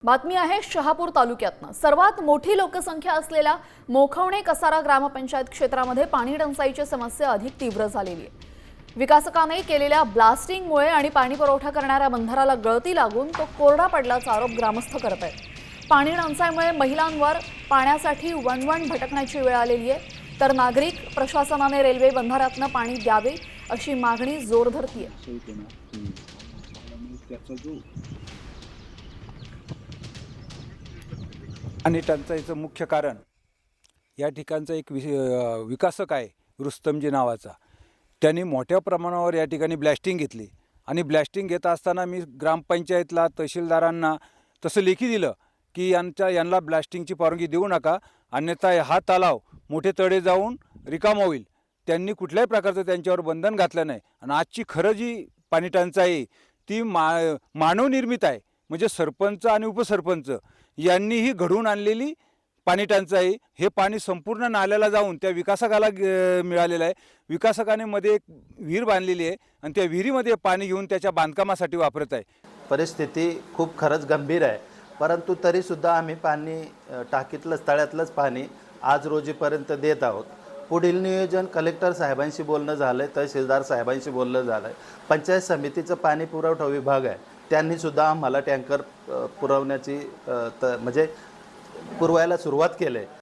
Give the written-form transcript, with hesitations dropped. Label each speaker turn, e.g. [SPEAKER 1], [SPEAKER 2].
[SPEAKER 1] बातमी आहे शहापूर तालुक्यातनं। सर्वात मोठी लोकसंख्या असलेल्या मोखवणे कसारा ग्रामपंचायत क्षेत्रामध्ये पाणी टंचाईची समस्या अधिक तीव्र झालेली आहे। विकासकाने केलेल्या ब्लास्टिंगमुळे आणि पाणी पुरवठा करणाऱ्या बंधाराला गळती लागून तो कोरडा पडल्याचा आरोप ग्रामस्थ करत आहेत। पाणी टंचाईमुळे महिलांवर पाण्यासाठी वणवण भटकण्याची वेळ आलेली आहे, तर नागरिक प्रशासनाने रेल्वे बंधाऱ्यातनं पाणी द्यावे अशी मागणी जोर धरतीये।
[SPEAKER 2] आणि टंचाईचं मुख्य कारण या ठिकाणचा एक विकासक आहे रुस्तमजी नावाचा। त्यांनी मोठ्या प्रमाणावर या ठिकाणी ब्लास्टिंग घेतली आणि ब्लास्टिंग घेत असताना मी ग्रामपंचायतला तहसीलदारांना तसं लेखी दिलं की यांना ब्लास्टिंगची परवानगी देऊ नका, अन्यथा हा तलाव मोठे तडे जाऊन रिकामा होईल। त्यांनी कुठल्याही प्रकारचं त्यांच्यावर बंधन घातलं नाही आणि आजची खरं जी पाणी टंचाई ती मानवनिर्मित आहे। म्हणजे सरपंच आणि उपसरपंच यांनीही घडवून आणलेली पाणी टंचाई हे पाणी संपूर्ण नाल्याला जाऊन त्या विकासकाला मिळालेलं आहे। विकासकाने मध्ये एक विहीर बांधलेली आहे आणि त्या विहिरीमध्ये पाणी घेऊन त्याच्या बांधकामासाठी वापरत आहे।
[SPEAKER 3] परिस्थिती खूप खरंच गंभीर आहे, परंतु तरीसुद्धा आम्ही पाणी टाकीतलंच तळ्यातलंच पाणी आज रोजीपर्यंत देत आहोत। पुढील नियोजन कलेक्टर साहेबांशी बोलणं झालं आहे, तहसीलदार साहेबांशी बोलणं झालं आहे। पंचायत समितीचं पाणी पुरवठा विभाग आहे, त्यांनीसुद्धा आम्हाला टँकर पुरवण्याची म्हणजे पुरवायला सुरुवात केली आहे।